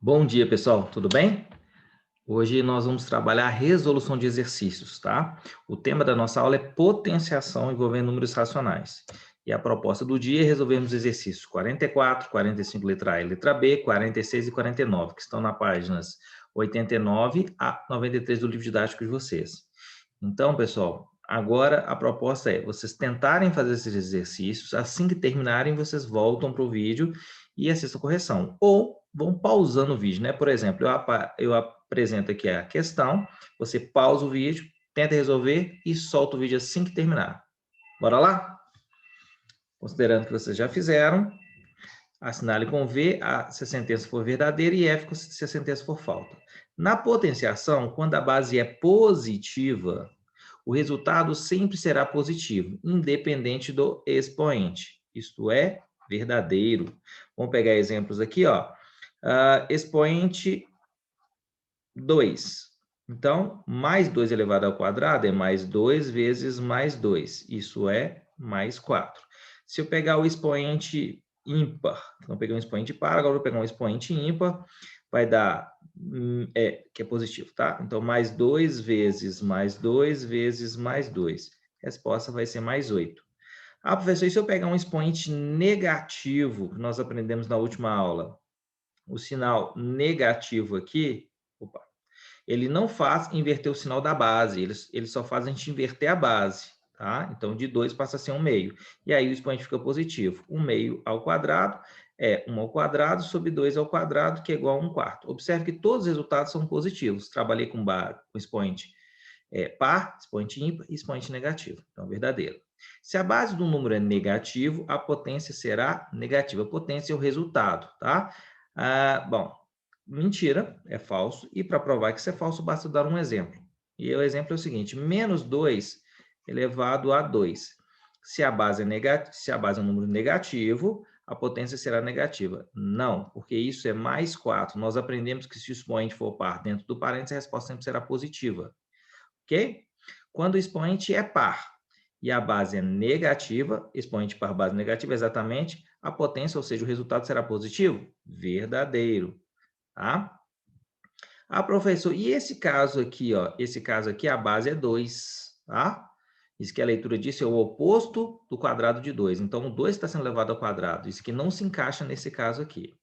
Bom dia, pessoal, tudo bem? Hoje nós vamos trabalhar a resolução de exercícios, tá? O tema da nossa aula é potenciação envolvendo números racionais. E a proposta do dia é resolvermos exercícios 44, 45, letra A e letra B, 46 e 49, que estão nas páginas 89 a 93 do livro didático de vocês. Então, pessoal, agora a proposta é vocês tentarem fazer esses exercícios, assim que terminarem, vocês voltam para o vídeo e assistam a correção. Ou vão pausando o vídeo, né? Por exemplo, eu apresento aqui a questão, você pausa o vídeo, tenta resolver e solta o vídeo assim que terminar. Bora lá? Considerando que vocês já fizeram, assinale com V se a sentença for verdadeira e F se a sentença for falta. Na potenciação, quando a base é positiva, o resultado sempre será positivo, independente do expoente. Isto é verdadeiro. Vamos pegar exemplos aqui, ó. Expoente 2. Então, mais 2 elevado ao quadrado é mais 2 vezes mais 2. Isso é mais 4. Se eu pegar o expoente ímpar, então peguei um expoente par, agora vou pegar um expoente ímpar, vai dar, que é positivo, tá? Então, mais 2 vezes mais 2 vezes mais 2. A resposta vai ser mais 8. Ah, professor, e se eu pegar um expoente negativo, que nós aprendemos na última aula? O sinal negativo aqui, opa, ele não faz inverter o sinal da base, ele só faz a gente inverter a base, tá? Então, de 2 passa a ser 1 meio. E aí o expoente fica positivo. 1 meio ao quadrado é 1 ao quadrado sobre 2 ao quadrado, que é igual a 1 quarto. Observe que todos os resultados são positivos. Trabalhei com expoente par, expoente ímpar e expoente negativo. Então, verdadeiro. Se a base do número é negativo, a potência será negativa. A potência é o resultado, tá? Bom, mentira, é falso. E para provar que isso é falso, basta dar um exemplo. E o exemplo é o seguinte: menos 2 elevado a 2. Se a base é um número negativo, a potência será negativa. Não, porque isso é mais 4. Nós aprendemos que se o expoente for par dentro do parênteses, a resposta sempre será positiva. Ok? Quando o expoente é par e a base é negativa, expoente par base negativa, exatamente, a potência, ou seja, o resultado será positivo? Verdadeiro. Tá? Ah, professor, e esse caso aqui, ó? Esse caso aqui, a base é 2, tá? Isso que a leitura disse é o oposto do quadrado de 2. Então, o 2 está sendo levado ao quadrado. Isso que não se encaixa nesse caso aqui.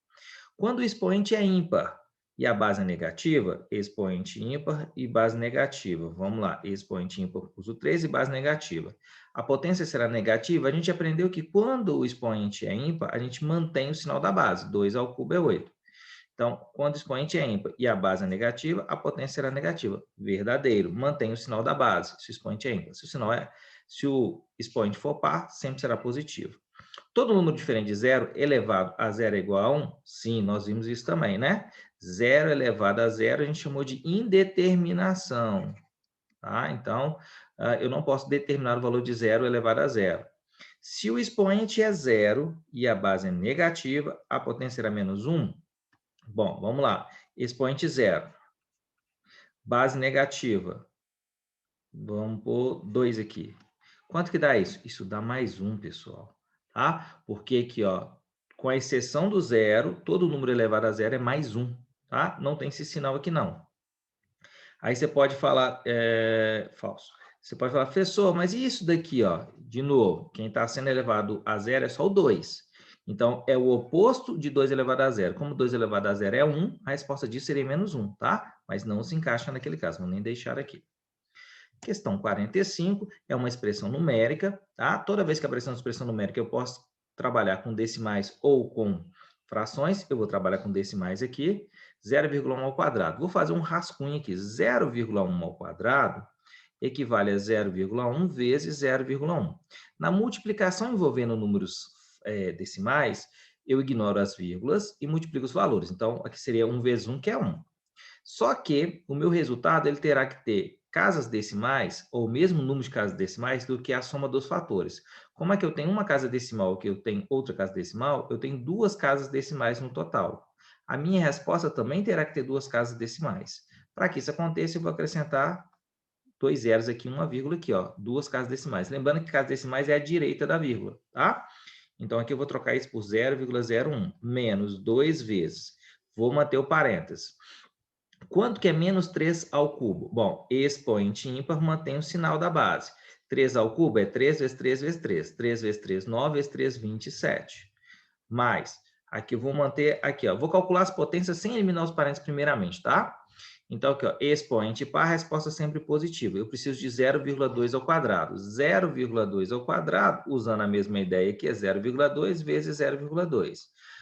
Quando o expoente é ímpar e a base é negativa, expoente ímpar e base negativa. Vamos lá, expoente ímpar, uso 3 e base negativa. A potência será negativa. A gente aprendeu que quando o expoente é ímpar, a gente mantém o sinal da base. 2 ao cubo é 8. Então, quando o expoente é ímpar e a base é negativa, a potência será negativa. Verdadeiro. Mantém o sinal da base, se o expoente é ímpar. Se o expoente for par, sempre será positivo. Todo número diferente de zero elevado a zero é igual a 1? Sim, nós vimos isso também, né? Zero elevado a zero a gente chamou de indeterminação. Tá? Então, eu não posso determinar o valor de zero elevado a zero. Se o expoente é zero e a base é negativa, a potência será menos 1? Bom, vamos lá. Expoente zero. Base negativa. Vamos pôr 2 aqui. Quanto que dá isso? Isso dá mais 1, pessoal. Tá? Porque aqui, ó, com a exceção do zero, todo número elevado a zero é mais 1. Tá? Não tem esse sinal aqui, não. Aí você pode falar, falso. Você pode falar, professor, mas e isso daqui, ó? De novo, quem está sendo elevado a zero é só o 2. Então, é o oposto de 2 elevado a zero. Como 2 elevado a zero é 1, a resposta disso seria menos 1, tá? Mas não se encaixa naquele caso, vou nem deixar aqui. Questão 45 é uma expressão numérica, tá? Toda vez que aparecer uma expressão numérica, eu posso trabalhar com decimais ou com frações. Eu vou trabalhar com decimais aqui. 0,1 ao quadrado. Vou fazer um rascunho aqui. 0,1 ao quadrado equivale a 0,1 vezes 0,1. Na multiplicação envolvendo números decimais, eu ignoro as vírgulas e multiplico os valores. Então, aqui seria 1 vezes 1, que é 1. Só que o meu resultado ele terá que ter casas decimais, ou o mesmo número de casas decimais, do que a soma dos fatores. Como é que eu tenho uma casa decimal e que eu tenho outra casa decimal, eu tenho 2 casas decimais no total. A minha resposta também terá que ter 2 casas decimais. Para que isso aconteça, eu vou acrescentar 2 zeros aqui, uma vírgula aqui, ó, 2 casas decimais. Lembrando que casas decimais é a direita da vírgula, tá? Então, aqui eu vou trocar isso por 0,01, menos 2 vezes. vou manter o parênteses. Quanto que é menos 3 ao cubo? Bom, expoente ímpar mantém o sinal da base. 3 ao cubo é 3 vezes 3 vezes 3. 3 vezes 3, 9 vezes 3, 27. Mais, aqui eu vou manter, aqui, ó, vou calcular as potências sem eliminar os parênteses primeiramente, tá? Então, aqui, ó, expoente par, resposta sempre positiva. Eu preciso de 0,2 ao quadrado. 0,2 ao quadrado, usando a mesma ideia aqui, é 0,2 vezes 0,2.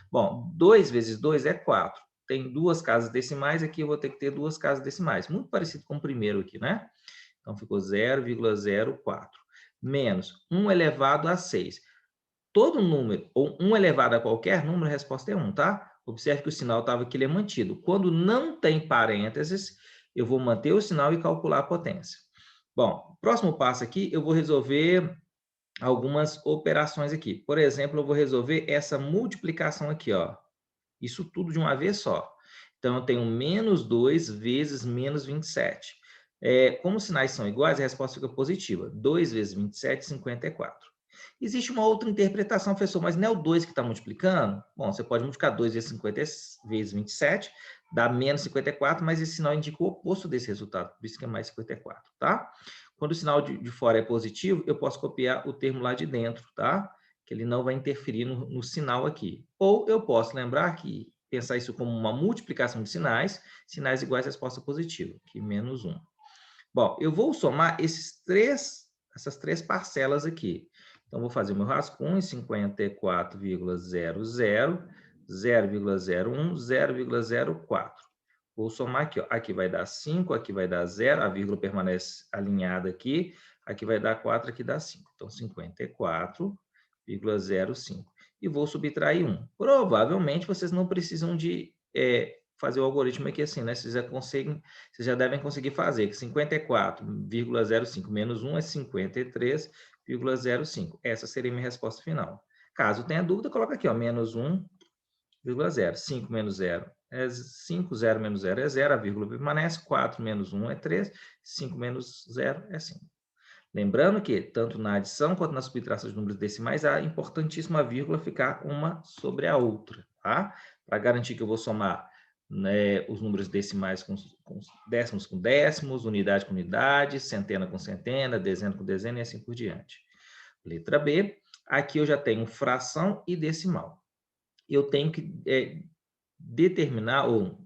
Bom, 2 vezes 2 é 4. Tem duas casas decimais, aqui eu vou ter que ter duas casas decimais. Muito parecido com o primeiro aqui, né? Então, ficou 0,04. Menos 1 elevado a 6. Todo número, ou 1 elevado a qualquer número, a resposta é 1, tá? Observe que o sinal estava aqui, ele é mantido. Quando não tem parênteses, eu vou manter o sinal e calcular a potência. Bom, próximo passo aqui, eu vou resolver algumas operações aqui. Por exemplo, eu vou resolver essa multiplicação aqui, ó. Isso tudo de uma vez só. Então, eu tenho menos 2 vezes menos 27. Como os sinais são iguais, a resposta fica positiva. 2 vezes 27, 54. Existe uma outra interpretação, professor, mas não é o 2 que está multiplicando? Bom, você pode multiplicar 2 vezes 50 vezes 27, dá menos 54, mas esse sinal indica o oposto desse resultado, por isso que é mais 54, tá? Quando o sinal de fora é positivo, eu posso copiar o termo lá de dentro, tá? Que ele não vai interferir no sinal aqui. Ou eu posso lembrar que pensar isso como uma multiplicação de sinais, sinais iguais à resposta positiva, que menos 1. Bom, eu vou somar essas três parcelas aqui. Então, vou fazer o meu rascunho, 54,00, 0,01, 0,04. Vou somar aqui, ó. Aqui vai dar 5, aqui vai dar 0, a vírgula permanece alinhada aqui, aqui vai dar 4, aqui dá 5. Então, 54,05. E vou subtrair 1. Provavelmente, vocês não precisam de fazer o algoritmo aqui assim, né? Vocês já devem conseguir fazer, que 54,05 menos 1 é 53,05. Essa seria a minha resposta final. Caso tenha dúvida, coloca aqui, ó, menos 1,0. 5 menos 0 é 5, 0 menos 0 é 0, a vírgula permanece, 4 menos 1 é 3, 5 menos 0 é 5. Lembrando que, tanto na adição quanto na subtração de números decimais, é importantíssima a vírgula ficar uma sobre a outra, tá? Para garantir que eu vou somar, né, os números decimais com décimos, unidade com unidade, centena com centena, dezena com dezena e assim por diante. Letra B, aqui eu já tenho fração e decimal. Eu tenho que determinar, ou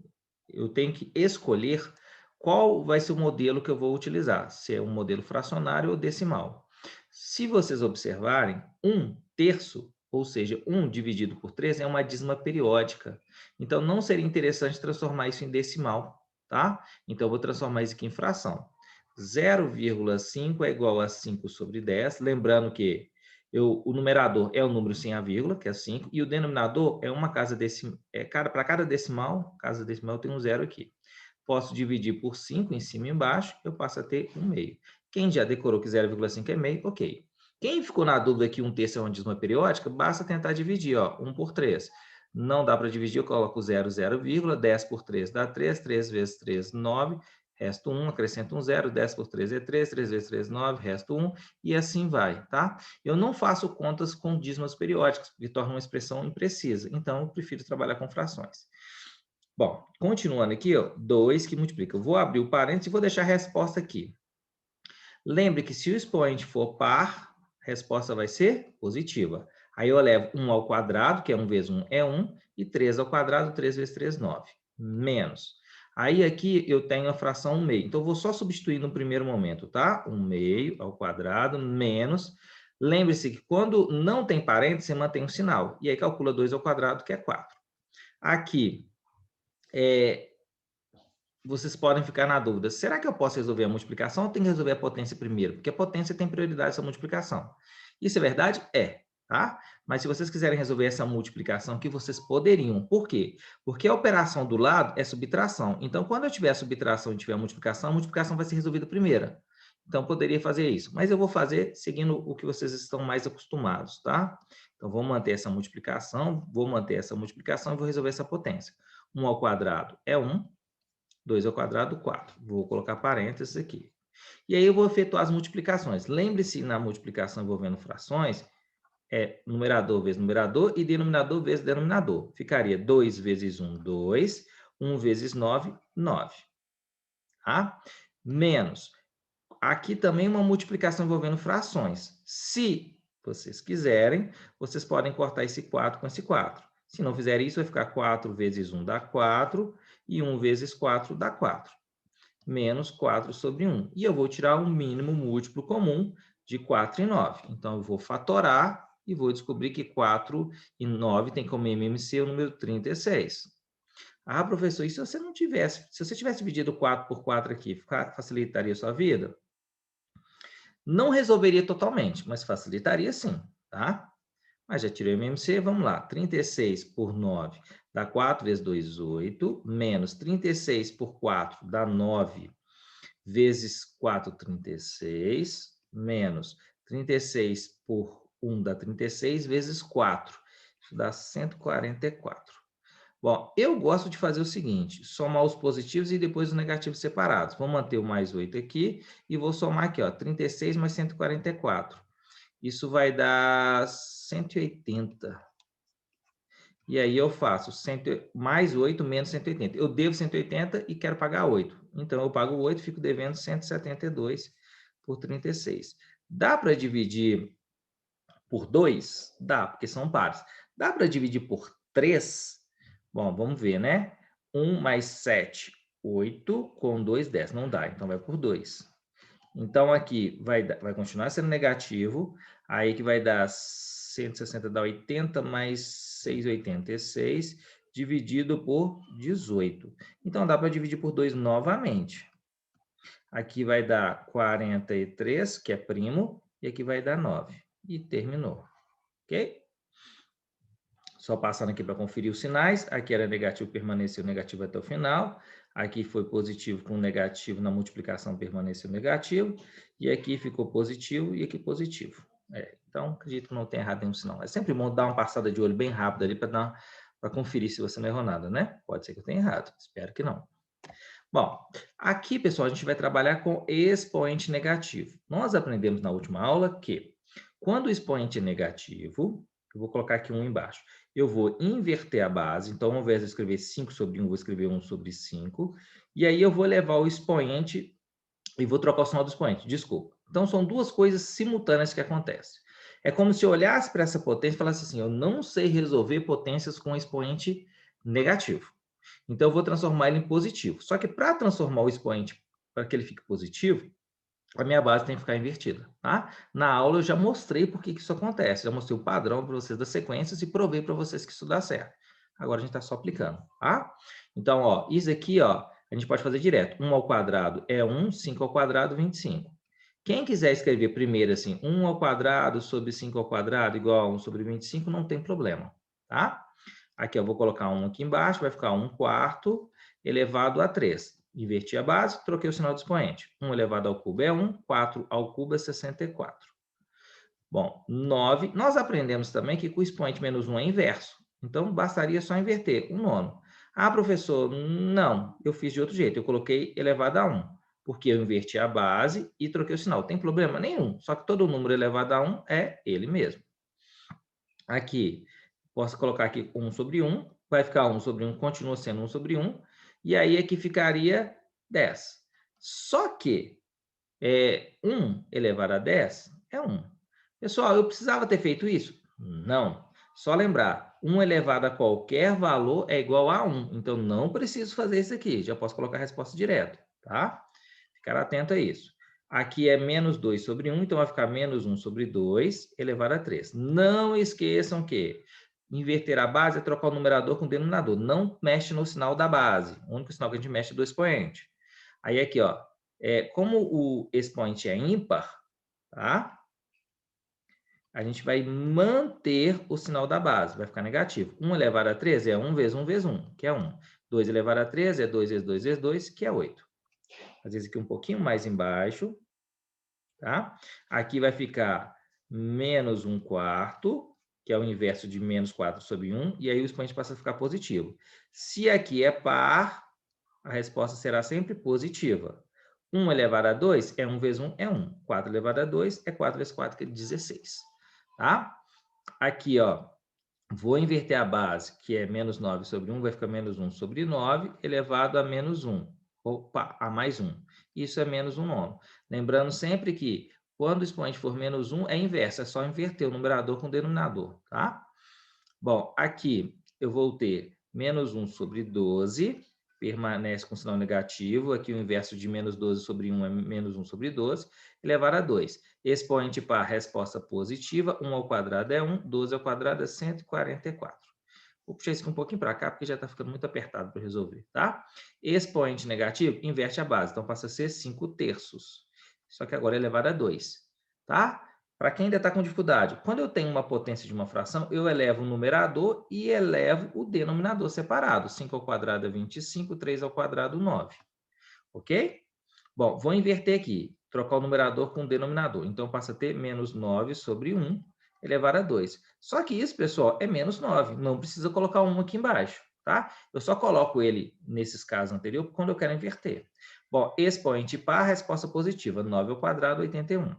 eu tenho que escolher qual vai ser o modelo que eu vou utilizar, se é um modelo fracionário ou decimal. Se vocês observarem, 1/3, ou seja, 1 dividido por 3 é uma dízima periódica. Então, não seria interessante transformar isso em decimal, tá? Então, eu vou transformar isso aqui em fração. 0,5 é igual a 5 sobre 10, lembrando que o numerador é o número sem a vírgula, que é 5, e o denominador é uma casa decimal, para cada decimal, casa decimal tem um zero aqui. Posso dividir por 5 em cima e embaixo, eu passo a ter 1/2. Quem já decorou que 0,5 é meio, ok. Quem ficou na dúvida que 1/3 é uma dízima periódica, basta tentar dividir, ó, 1 por 3. Não dá para dividir, eu coloco 0, 0, 10 por 3 dá 3, 3 vezes 3, 9, resto 1, acrescento um 0, 10 por 3 é 3, 3 vezes 3, 9, resto 1, e assim vai, tá? Eu não faço contas com dízimas periódicas, porque torna uma expressão imprecisa, então eu prefiro trabalhar com frações. Bom, continuando aqui, ó, 2 que multiplica. Eu vou abrir o parênteses e vou deixar a resposta aqui. Lembre que se o expoente for par, a resposta vai ser positiva. Aí eu levo 1 ao quadrado, que é 1 vezes 1 é 1, e 3 ao quadrado, 3 vezes 3, 9. Menos. Aí aqui eu tenho a fração 1/2. Então, eu vou só substituir no primeiro momento, tá? 1/2 ao quadrado, menos. Lembre-se que quando não tem parênteses, você mantém um sinal. E aí calcula 2 ao quadrado, que é 4. Aqui, vocês podem ficar na dúvida, será que eu posso resolver a multiplicação ou tenho que resolver a potência primeiro? Porque a potência tem prioridade essa multiplicação. Isso é verdade? É, tá? Mas se vocês quiserem resolver essa multiplicação aqui, vocês poderiam. Por quê? Porque a operação do lado é subtração. Então, quando eu tiver a subtração e tiver a multiplicação vai ser resolvida primeiro. Então, eu poderia fazer isso. Mas eu vou fazer seguindo o que vocês estão mais acostumados, tá? Então, vou manter essa multiplicação e vou resolver essa potência. 1 ao quadrado é 1. 2 ao quadrado, 4. Vou colocar parênteses aqui. E aí eu vou efetuar as multiplicações. Lembre-se, na multiplicação envolvendo frações, é numerador vezes numerador e denominador vezes denominador. Ficaria 2 vezes 1, 2. 1 vezes 9, 9. Tá? Menos. Aqui também uma multiplicação envolvendo frações. Se vocês quiserem, vocês podem cortar esse 4 com esse 4. Se não fizerem isso, vai ficar 4 vezes 1 dá 4 e 1 vezes 4 dá 4. Menos 4 sobre 1. E eu vou tirar um mínimo múltiplo comum de 4 e 9. Então, eu vou fatorar e vou descobrir que 4 e 9 tem como MMC o número 36. Ah, professor, e se você não tivesse, se você tivesse dividido 4 por 4 aqui, facilitaria a sua vida? Não resolveria totalmente, mas facilitaria sim, tá? Mas já tirei o MMC, vamos lá. 36 por 9 dá 4 vezes 2, 8, menos 36 por 4 dá 9 vezes 4, 36, menos 36 por 1 dá 36, vezes 4. Isso dá 144. Bom, eu gosto de fazer o seguinte, somar os positivos e depois os negativos separados. Vou manter o mais 8 aqui e vou somar aqui, ó, 36 mais 144. Isso vai dar 180. E aí eu faço mais 8 menos 180. Eu devo 180 e quero pagar 8. Então, eu pago 8 e fico devendo 172 por 36. Dá para dividir por 2? Dá, porque são pares. Dá para dividir por 3? Bom, vamos ver, né? 1 mais 7, 8, com 2, 10. Não dá, então vai por 2. Então, aqui vai continuar sendo negativo, aí que vai dar 160 dá 80, mais 6, 86, dividido por 18. Então, dá para dividir por 2 novamente. Aqui vai dar 43, que é primo, e aqui vai dar 9. E terminou. Ok? Só passando aqui para conferir os sinais. Aqui era negativo, permaneceu negativo até o final. Aqui foi positivo com negativo na multiplicação, permaneceu negativo. E aqui ficou positivo e aqui positivo. Então, acredito que não tem errado nenhum sinal. É sempre bom dar uma passada de olho bem rápido ali para conferir se você não errou nada, né? Pode ser que eu tenha errado, espero que não. Bom, aqui, pessoal, a gente vai trabalhar com expoente negativo. Nós aprendemos na última aula que quando o expoente é negativo, eu vou colocar aqui um embaixo, eu vou inverter a base, então ao invés de escrever 5 sobre 1, vou escrever 1 sobre 5, e aí eu vou levar o expoente e vou trocar o sinal do expoente, desculpa. Então são duas coisas simultâneas que acontecem. É como se eu olhasse para essa potência e falasse assim, eu não sei resolver potências com expoente negativo. Então, eu vou transformar ele em positivo. Só que para transformar o expoente para que ele fique positivo, a minha base tem que ficar invertida, tá? Na aula eu já mostrei por que isso acontece, já mostrei o padrão para vocês das sequências e provei para vocês que isso dá certo. Agora a gente está só aplicando, tá? Então, ó, isso aqui, ó, a gente pode fazer direto. 1 ao quadrado é 1, 5 ao quadrado, 25. Quem quiser escrever primeiro assim, 1 ao quadrado sobre 5 ao quadrado igual a 1 sobre 25, não tem problema, tá? Aqui eu vou colocar 1 aqui embaixo, vai ficar 1 quarto elevado a 3. Inverti a base, troquei o sinal do expoente. 1 elevado ao cubo é 1, 4 ao cubo é 64. Bom, 9. Nós aprendemos também que com o expoente menos 1 é inverso. Então, bastaria só inverter, 1/9. Ah, professor, não. Eu fiz de outro jeito. Eu coloquei elevado a 1, porque eu inverti a base e troquei o sinal. Tem problema nenhum. Só que todo número elevado a 1 é ele mesmo. Aqui, posso colocar aqui 1 sobre 1, vai ficar 1 sobre 1, continua sendo 1 sobre 1, e aí aqui ficaria 10. Só que 1 elevado a 10 é 1. Pessoal, eu precisava ter feito isso? Não. Só lembrar, 1 elevado a qualquer valor é igual a 1. Então, não preciso fazer isso aqui. Já posso colocar a resposta direto, tá? Ficar atento a isso. Aqui é menos 2 sobre 1, então vai ficar menos 1 sobre 2 elevado a 3. Não esqueçam que inverter a base é trocar o numerador com o denominador. Não mexe no sinal da base. O único sinal que a gente mexe é do expoente. Aí aqui, ó, como o expoente é ímpar, tá? A gente vai manter o sinal da base, vai ficar negativo. 1 elevado a 3 é 1 vezes 1 vezes 1, que é 1. 2 elevado a 3 é 2 vezes 2 vezes 2, que é 8. Às vezes aqui um pouquinho mais embaixo, tá? Aqui vai ficar menos 1 quarto, que é o inverso de menos 4 sobre 1, e aí o expoente passa a ficar positivo. Se aqui é par, a resposta será sempre positiva. 1 elevado a 2 é 1 vezes 1 é 1. 4 elevado a 2 é 4 vezes 4, que é 16. Tá? Aqui, ó, vou inverter a base, que é menos 9 sobre 1, vai ficar menos 1 sobre 9, elevado a menos 1. Opa, a mais 1. Isso é menos 1 nono. Lembrando sempre que, quando o expoente for menos 1, é inverso, é só inverter o numerador com o denominador, tá? Bom, aqui eu vou ter menos 1 sobre 12, permanece com sinal negativo. Aqui o inverso de menos 12 sobre 1 é menos 1 sobre 12, elevado a 2. Expoente par, resposta positiva, 1 ao quadrado é 1, 12 ao quadrado é 144. Vou puxar isso aqui um pouquinho para cá, porque já está ficando muito apertado para resolver, tá? Expoente negativo, inverte a base, então passa a ser 5 terços. Só que agora é elevado a 2, tá? Para quem ainda está com dificuldade, quando eu tenho uma potência de uma fração, eu elevo o numerador e elevo o denominador separado. 5 ao quadrado é 25, 3 ao quadrado, 9. Ok? Bom, vou inverter aqui, trocar o numerador com o denominador. Então, passa a ter menos 9 sobre 1 elevado a 2. Só que isso, pessoal, é menos 9. Não precisa colocar 1 aqui embaixo, tá? Eu só coloco ele, nesses casos anteriores, quando eu quero inverter. Bom, expoente par, resposta positiva. 9 ao quadrado, 81.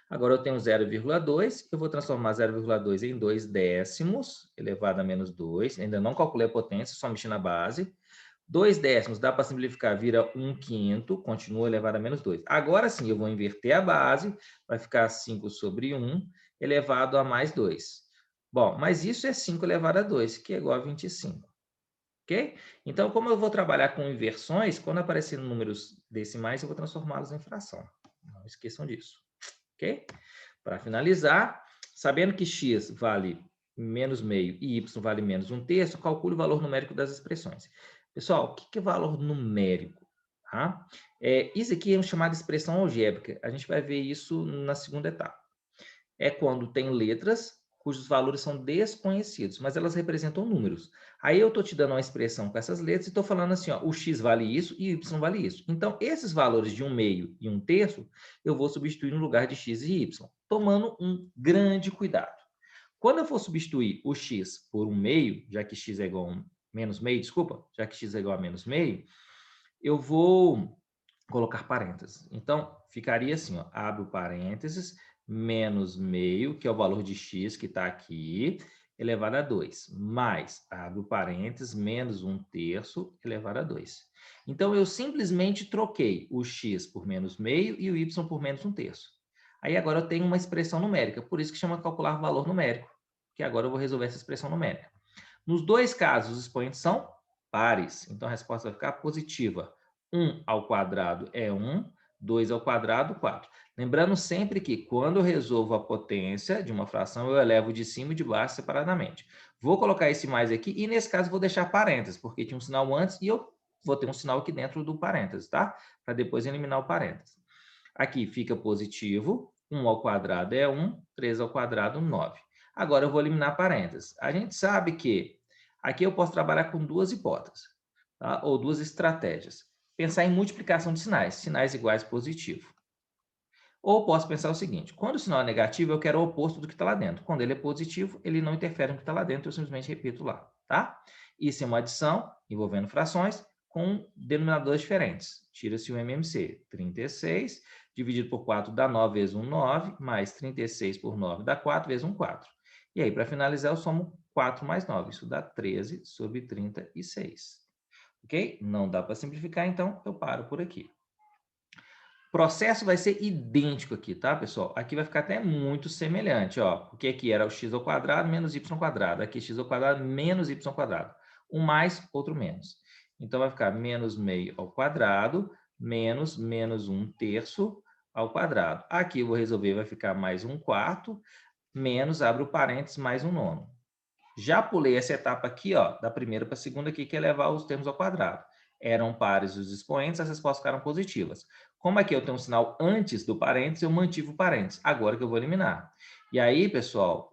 Agora eu tenho 0,2, eu vou transformar 0,2 em 2 décimos, elevado a menos 2. Ainda não calculei a potência, só mexi na base. 2 décimos, dá para simplificar, vira 1/5, continua elevado a menos 2. Agora sim, eu vou inverter a base, vai ficar 5 sobre 1, elevado a mais 2. Bom, mas isso é 5 elevado a 2, que é igual a 25. Ok? Então, como eu vou trabalhar com inversões, quando aparecerem números decimais, eu vou transformá-los em fração. Não esqueçam disso. Ok? Para finalizar, sabendo que x vale menos meio e y vale menos 1/3, calcule o valor numérico das expressões. Pessoal, o que é valor numérico? Tá? Isso aqui é chamado de expressão algébrica. A gente vai ver isso na segunda etapa. É quando tem letras cujos valores são desconhecidos, mas elas representam números. Aí eu estou te dando uma expressão com essas letras e estou falando assim, ó, o x vale isso e o y vale isso. Então, esses valores de 1/2 e 1/3, eu vou substituir no lugar de x e y, tomando um grande cuidado. Quando eu for substituir o x por 1/2, já que x é igual a menos meio, desculpa, já que x é igual a menos meio, eu vou colocar parênteses. Então, ficaria assim, ó, abre parênteses, menos meio, que é o valor de x que está aqui, elevado a 2, mais, abre parênteses, menos 1/3 elevado a 2. Então, eu simplesmente troquei o x por menos meio e o y por menos 1/3. Aí, agora eu tenho uma expressão numérica, por isso que chama calcular valor numérico, que agora eu vou resolver essa expressão numérica. Nos dois casos, os expoentes são pares, então a resposta vai ficar positiva. 1 ao quadrado é 1, 2 ao quadrado, 4. Lembrando sempre que, quando eu resolvo a potência de uma fração, eu elevo de cima e de baixo separadamente. Vou colocar esse mais aqui, e nesse caso vou deixar parênteses, porque tinha um sinal antes e eu vou ter um sinal aqui dentro do parênteses, tá? Para depois eliminar o parênteses. Aqui fica positivo, 1 ao quadrado é 1, 3 ao quadrado, 9. Agora eu vou eliminar parênteses. A gente sabe que aqui eu posso trabalhar com duas hipóteses, tá? Ou duas estratégias. Pensar em multiplicação de sinais, sinais iguais positivo. Ou posso pensar o seguinte, quando o sinal é negativo, eu quero o oposto do que está lá dentro. Quando ele é positivo, ele não interfere no que está lá dentro, eu simplesmente repito lá, tá? Isso é uma adição envolvendo frações com denominadores diferentes. Tira-se o MMC, 36, dividido por 4 dá 9 vezes 1, 9, mais 36 por 9 dá 4 vezes 1, 4. E aí, para finalizar, eu somo 4 mais 9, isso dá 13 sobre 36. Ok? Não dá para simplificar, então eu paro por aqui. O processo vai ser idêntico aqui, tá, pessoal? Aqui vai ficar até muito semelhante, ó. Porque aqui era o x ao quadrado menos y ao quadrado. Aqui x ao quadrado menos y ao quadrado. Um mais, outro menos. Então, vai ficar menos meio ao quadrado menos 1/3 ao quadrado. Aqui eu vou resolver, vai ficar mais 1/4 menos, abre o parênteses, mais 1/9. Já pulei essa etapa aqui, ó, da primeira para a segunda aqui, que é levar os termos ao quadrado. Eram pares os expoentes, as respostas ficaram positivas. Como aqui eu tenho um sinal antes do parênteses, eu mantive o parênteses. Agora que eu vou eliminar. E aí, pessoal,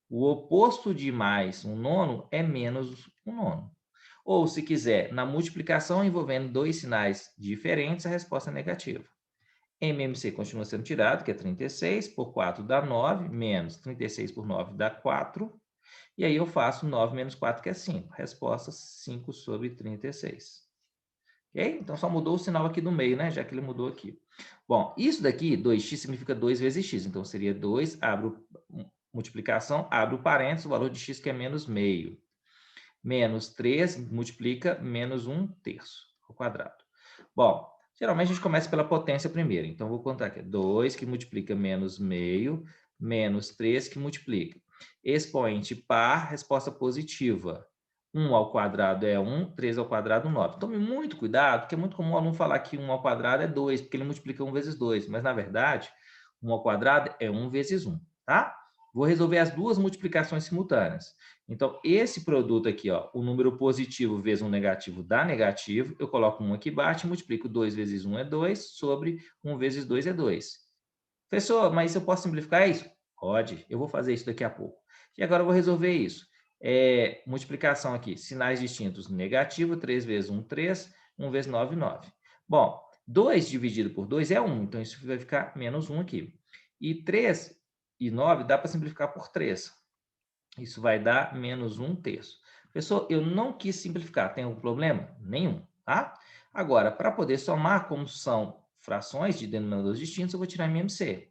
o oposto de mais 1/9 é menos 1/9. Ou, se quiser, na multiplicação envolvendo dois sinais diferentes, a resposta é negativa. MMC continua sendo tirado, que é 36, por 4 dá 9, menos 36 por 9 dá 4. E aí eu faço 9 menos 4, que é 5. Resposta 5 sobre 36. Ok? Então, só mudou o sinal aqui do meio, né? Já que ele mudou aqui. Bom, isso daqui, 2x, significa 2 vezes x. Então, seria 2, abro multiplicação, abre o parênteses, o valor de x que é menos meio. Menos 3 multiplica menos 1/3 ao quadrado. Bom, geralmente a gente começa pela potência primeiro. Então, vou contar aqui. 2 que multiplica menos meio, menos 3 que multiplica. Expoente par, resposta positiva. 1 ao quadrado é 1, 3 ao quadrado 9. Tome muito cuidado, porque é muito comum o aluno falar que 1 ao quadrado é 2, porque ele multiplica 1 vezes 2. Mas, na verdade, 1 ao quadrado é 1 vezes 1, tá? Vou resolver as duas multiplicações simultâneas. Então, esse produto aqui, ó, o número positivo vezes um negativo dá negativo, eu coloco 1 aqui embaixo e multiplico 2 vezes 1 é 2, sobre 1 vezes 2 é 2. Professor, mas eu posso simplificar isso? Pode, eu vou fazer isso daqui a pouco. E agora eu vou resolver isso. Multiplicação aqui, sinais distintos, negativo, 3 vezes 1, 3, 1 vezes 9, 9. Bom, 2 dividido por 2 é 1, então isso vai ficar menos 1 aqui. E 3 e 9 dá para simplificar por 3. Isso vai dar menos 1/3. Pessoal, eu não quis simplificar. Tem algum problema? Nenhum, tá? Agora, para poder somar, como são frações de denominadores distintos, eu vou tirar MMC.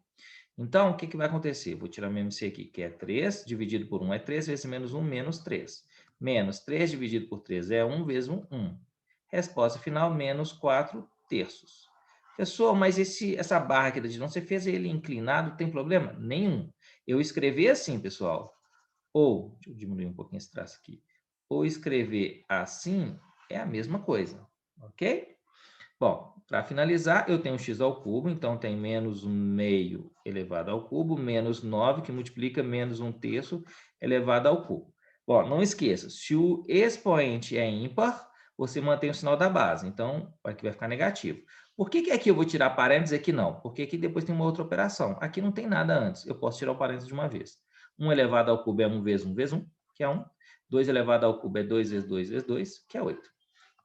Então, o que vai acontecer? Vou tirar MMC aqui, que é 3, dividido por 1 é 3, vezes menos 1, menos 3. Menos 3 dividido por 3 é 1, vezes 1, 1. Resposta final, menos 4/3. Pessoal, mas essa barra aqui da divisão, você fez ele inclinado, tem problema? Nenhum. Eu escrevi assim, pessoal. Ou, deixa eu diminuir um pouquinho esse traço aqui, ou escrever assim é a mesma coisa, ok? Bom, para finalizar, eu tenho x ao cubo, então tem menos meio elevado ao cubo, menos 9, que multiplica menos 1/3 elevado ao cubo. Bom, não esqueça, se o expoente é ímpar, você mantém o sinal da base, então aqui vai ficar negativo. Por que aqui eu vou tirar parênteses e aqui não? Porque aqui depois tem uma outra operação. Aqui não tem nada antes, eu posso tirar o parênteses de uma vez. 1 elevado ao cubo é 1 vezes 1 vezes 1, que é 1. 2 elevado ao cubo é 2 vezes 2 vezes 2, que é 8.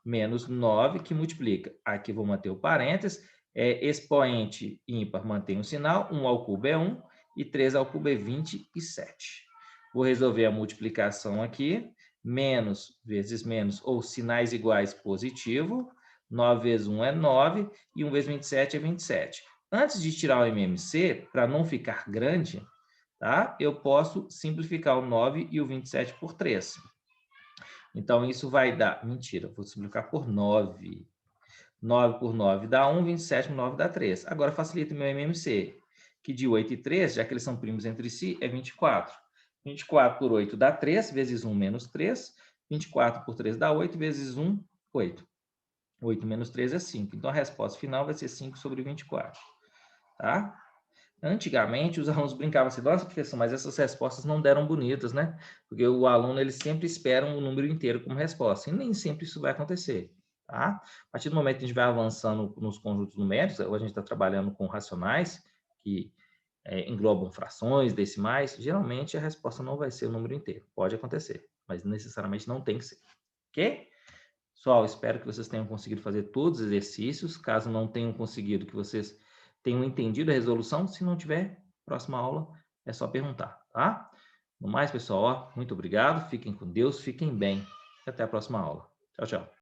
Menos 9, que multiplica. Aqui vou manter o parênteses. Expoente ímpar mantém o sinal. 1 ao cubo é 1 e 3 ao cubo é 27. Vou resolver a multiplicação aqui. Menos vezes menos, ou sinais iguais, positivo. 9 vezes 1 é 9 e 1 vezes 27 é 27. Antes de tirar o MMC, para não ficar grande, tá? Eu posso simplificar o 9 e o 27 por 3. Então, isso vai dar... Mentira, vou simplificar por 9. 9 por 9 dá 1, 27 por 9 dá 3. Agora, facilita o meu MMC, que de 8 e 3, já que eles são primos entre si, é 24. 24 por 8 dá 3, vezes 1 menos 3. 24 por 3 dá 8, vezes 1, 8. 8 menos 3 é 5. Então, a resposta final vai ser 5 sobre 24. Tá? Antigamente, os alunos brincavam assim, nossa, professor, mas essas respostas não deram bonitas, né? Porque o aluno, ele sempre espera um número inteiro como resposta, e nem sempre isso vai acontecer, tá? A partir do momento que a gente vai avançando nos conjuntos numéricos, ou a gente está trabalhando com racionais, que englobam frações, decimais, geralmente a resposta não vai ser o número inteiro. Pode acontecer, mas necessariamente não tem que ser, ok? Pessoal, espero que vocês tenham conseguido fazer todos os exercícios. Caso não tenham conseguido, que vocês tenham entendido a resolução. Se não tiver, próxima aula é só perguntar, tá? No mais, pessoal, ó, muito obrigado. Fiquem com Deus, fiquem bem. E até a próxima aula. Tchau, tchau.